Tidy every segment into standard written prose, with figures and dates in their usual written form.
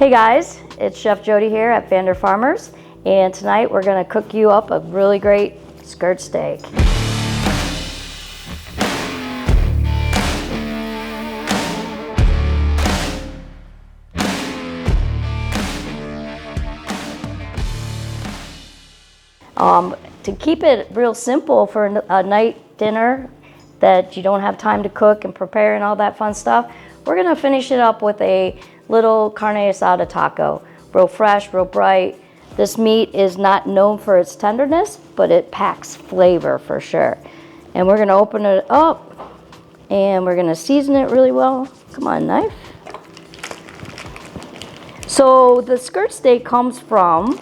Hey guys, it's Chef Jody here at Vander Farmers, and tonight we're going to cook you up a really great skirt steak. To keep it real simple for a night dinner that you don't have time to cook and prepare and all that fun stuff, we're going to finish it up with a little carne asada taco. Real fresh, real bright. This meat is not known for its tenderness, but it packs flavor for sure. And we're gonna open it up and we're gonna season it really well. Come on, knife. So the skirt steak comes from,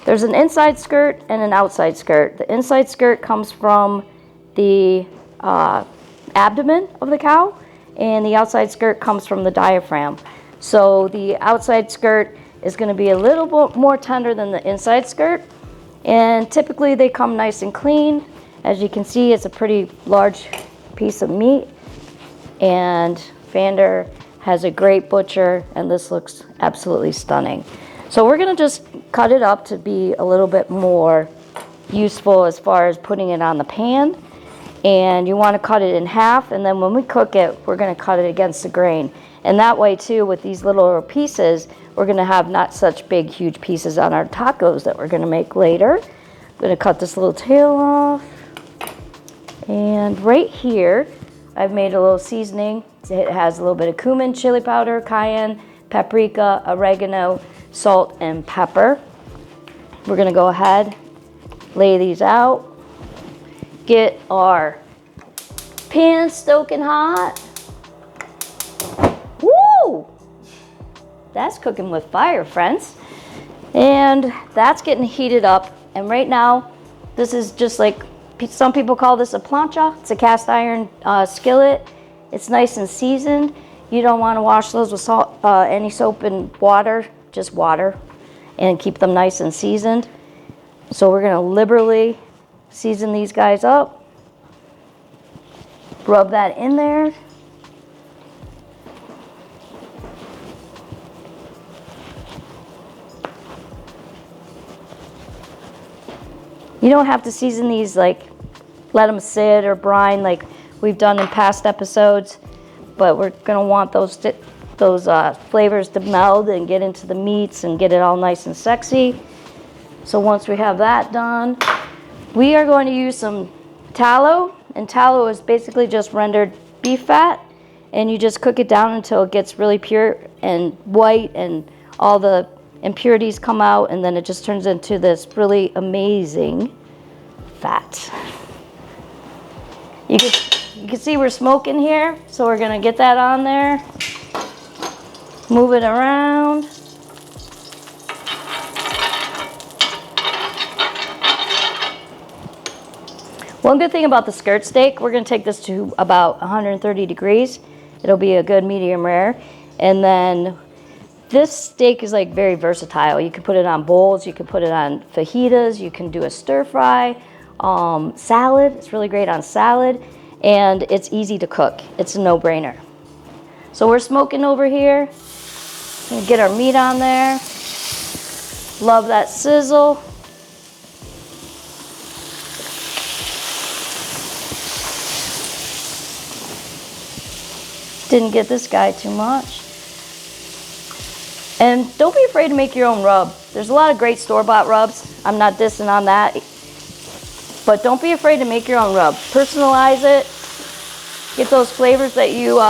there's an inside skirt and an outside skirt. The inside skirt comes from the abdomen of the cow, and the outside skirt comes from the diaphragm. So the outside skirt is going to be a little bit more tender than the inside skirt, and typically they come nice and clean. As you can see, it's a pretty large piece of meat, and Vander has a great butcher, and this looks absolutely stunning. So we're going to just cut it up to be a little bit more useful as far as putting it on the pan. And you want to cut it in half, and then when we cook it, we're going to cut it against the grain. And that way too, with these little pieces, we're going to have not such big, huge pieces on our tacos that we're going to make later. I'm going to cut this little tail off. And right here, I've made a little seasoning. It has a little bit of cumin, chili powder, cayenne, paprika, oregano, salt, and pepper. We're going to go ahead, lay these out. Get our pan stoking hot. Woo! That's cooking with fire, friends. And that's getting heated up. And right now, this is just like, some people call this a plancha. It's a cast iron skillet. It's nice and seasoned. You don't want to wash those with salt, any soap and water, just water, and keep them nice and seasoned. So we're going to liberally season these guys up. Rub that in there. You don't have to season these, like let them sit or brine like we've done in past episodes, but we're going to want those flavors to meld and get into the meats and get it all nice and sexy. So once we have that done, we are going to use some tallow, and tallow is basically just rendered beef fat, and you just cook it down until it gets really pure and white and all the impurities come out, and then it just turns into this really amazing fat. You can see we're smoking here, so we're gonna get that on there, move it around. One good thing about the skirt steak, we're going to take this to about 130 degrees. It'll be a good medium rare. And then this steak is like very versatile. You can put it on bowls, you can put it on fajitas, you can do a stir fry, salad. It's really great on salad, and it's easy to cook. It's a no-brainer. So we're smoking over here. We'll get our meat on there. Love that sizzle. Didn't get this guy too much. And don't be afraid to make your own rub. There's a lot of great store-bought rubs. I'm not dissing on that. But don't be afraid to make your own rub. Personalize it. Get those flavors that you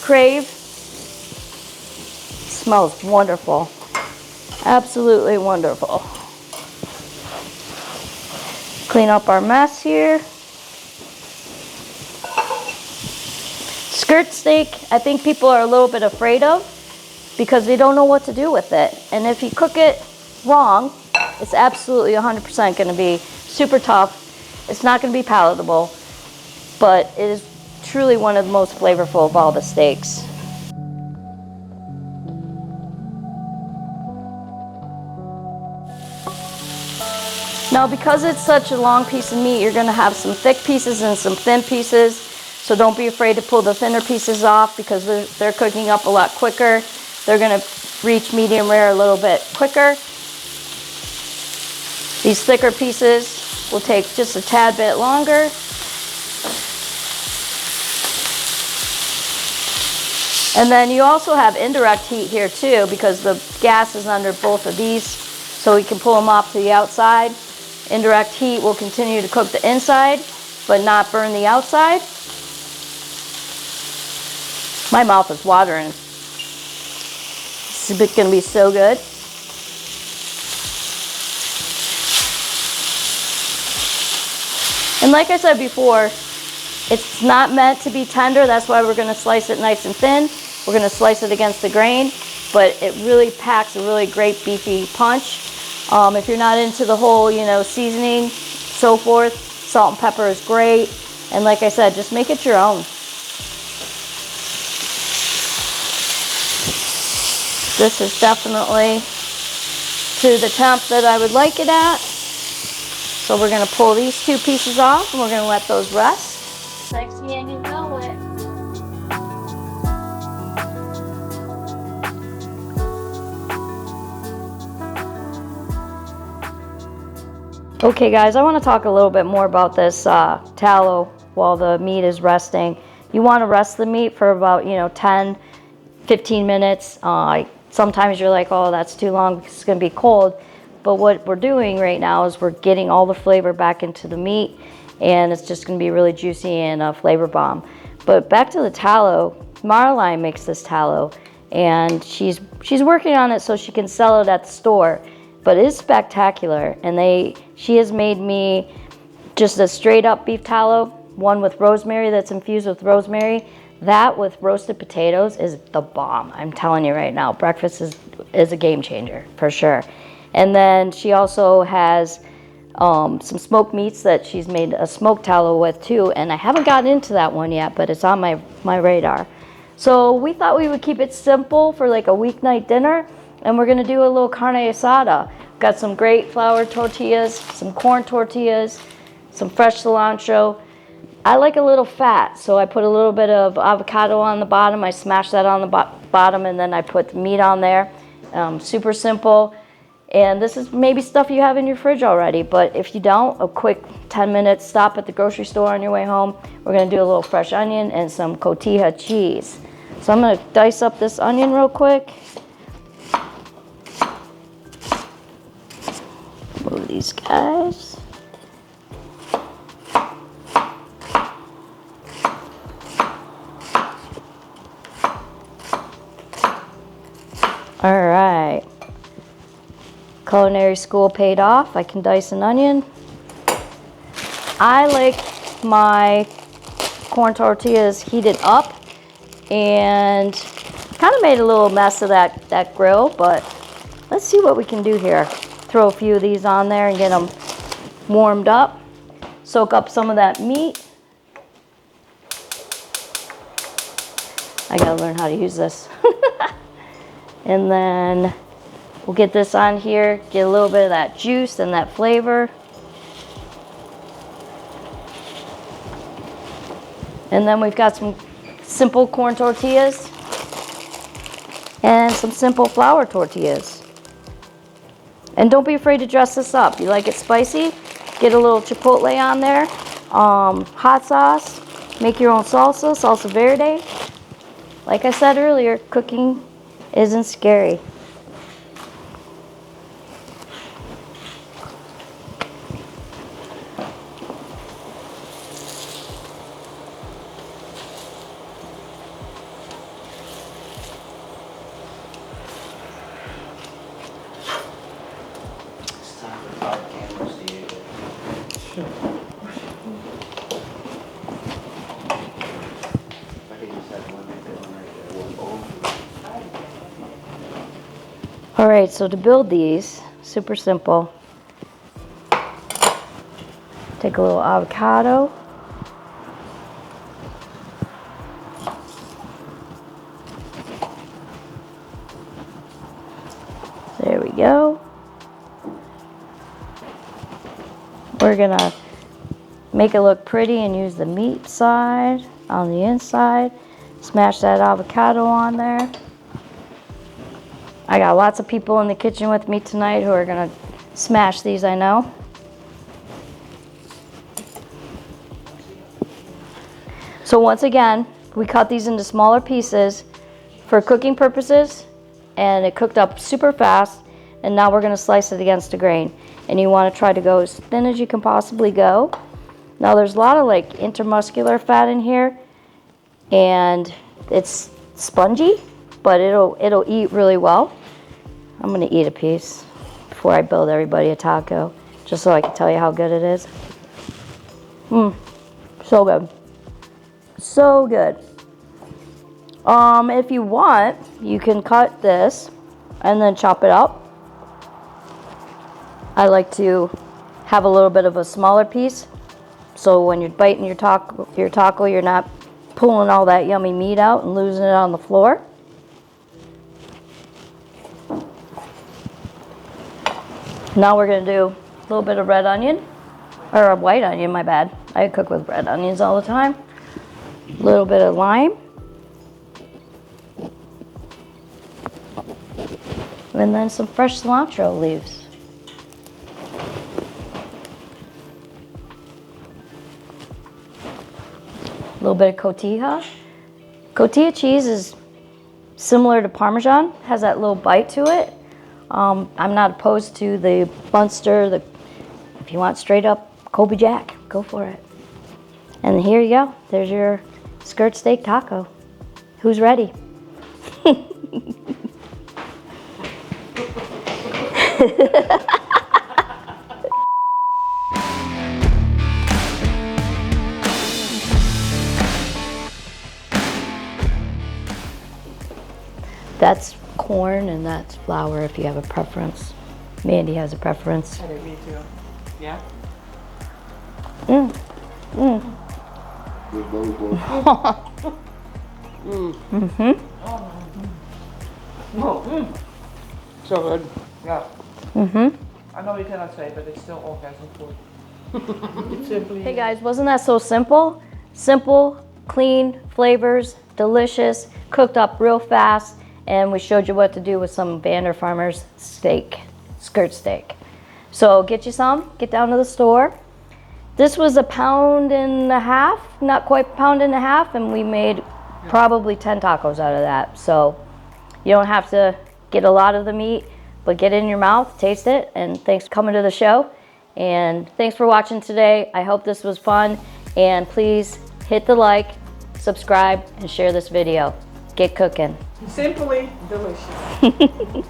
crave. It smells wonderful. Absolutely wonderful. Clean up our mess here. Skirt steak, I think people are a little bit afraid of because they don't know what to do with it. And if you cook it wrong, it's absolutely 100% going to be super tough. It's not going to be palatable, but it is truly one of the most flavorful of all the steaks. Now, because it's such a long piece of meat, you're going to have some thick pieces and some thin pieces. So don't be afraid to pull the thinner pieces off because they're cooking up a lot quicker. They're going to reach medium rare a little bit quicker. These thicker pieces will take just a tad bit longer. And then you also have indirect heat here too, because the gas is under both of these, so we can pull them off to the outside. Indirect heat will continue to cook the inside, but not burn the outside. My mouth is watering. This is gonna be so good. And like I said before, it's not meant to be tender. That's why we're gonna slice it nice and thin. We're gonna slice it against the grain, but it really packs a really great beefy punch. If you're not into the whole, seasoning, so forth, salt and pepper is great. And like I said, just make it your own. This is definitely to the temp that I would like it at. So we're gonna pull these two pieces off and we're gonna let those rest. Sexy and you know it. Okay guys, I want to talk a little bit more about this tallow while the meat is resting. You want to rest the meat for about 10, 15 minutes. Sometimes you're like, oh, that's too long because it's going to be cold. But what we're doing right now is we're getting all the flavor back into the meat, and it's just going to be really juicy and a flavor bomb. But back to the tallow, Marline makes this tallow, and she's working on it so she can sell it at the store. But it is spectacular, and she has made me just a straight up beef tallow, one with rosemary that's infused with rosemary. That with roasted potatoes is the bomb. I'm telling you right now, breakfast is a game changer for sure. And then she also has some smoked meats that she's made a smoked tallow with too, and I haven't gotten into that one yet, but it's on my radar. So we thought we would keep it simple for like a weeknight dinner, and we're gonna do a little carne asada. Got some great flour tortillas, some corn tortillas, some fresh cilantro. I like a little fat, so I put a little bit of avocado on the bottom. I smash that on the bottom, and then I put the meat on there. Super simple. And this is maybe stuff you have in your fridge already, but if you don't, a quick 10-minute stop at the grocery store on your way home. We're gonna do a little fresh onion and some cotija cheese. So I'm gonna dice up this onion real quick. Move these guys. All right. Culinary school paid off. I can dice an onion. I like my corn tortillas heated up, and kind of made a little mess of that grill, but let's see what we can do here. Throw a few of these on there and get them warmed up. Soak up some of that meat. I gotta learn how to use this. And then we'll get this on here, get a little bit of that juice and that flavor. And then we've got some simple corn tortillas and some simple flour tortillas. And don't be afraid to dress this up. You like it spicy? Get a little chipotle on there, hot sauce, make your own salsa, salsa verde. Like I said earlier, cooking isn't scary. All right, so to build these, super simple. Take a little avocado. There we go. We're gonna make it look pretty and use the meat side on the inside. Smash that avocado on there. I got lots of people in the kitchen with me tonight who are gonna smash these, I know. So once again, we cut these into smaller pieces for cooking purposes, and it cooked up super fast. And now we're gonna slice it against the grain. And you wanna try to go as thin as you can possibly go. Now there's a lot of like intermuscular fat in here, and it's spongy, but it'll eat really well. I'm gonna eat a piece before I build everybody a taco, just so I can tell you how good it is. So good. So good. If you want, you can cut this and then chop it up. I like to have a little bit of a smaller piece, so when you're biting your taco, you're not pulling all that yummy meat out and losing it on the floor. Now we're gonna do a little bit of red onion, or a white onion, my bad. I cook with red onions all the time. A little bit of lime. And then some fresh cilantro leaves. A little bit of cotija. Cotija cheese is similar to Parmesan, has that little bite to it. I'm not opposed to the Munster, if you want straight up Kobe Jack, go for it. And here you go, there's your skirt steak taco. Who's ready? That's corn and that's flour if you have a preference. Mandy has a preference. Me too. Yeah? So good. Yeah. I know you cannot say, but it's still orgasm food. Simply. Hey guys, wasn't that so simple? Simple, clean, flavors, delicious, cooked up real fast, and we showed you what to do with some Vander Farmers steak, skirt steak. So get you some, get down to the store. This was 1.5 pounds, not quite 1.5 pounds, and we made probably 10 tacos out of that. So you don't have to get a lot of the meat, but get it in your mouth, taste it, and thanks for coming to the show. And thanks for watching today. I hope this was fun, and please hit the like, subscribe, and share this video. Get cooking. Simply delicious.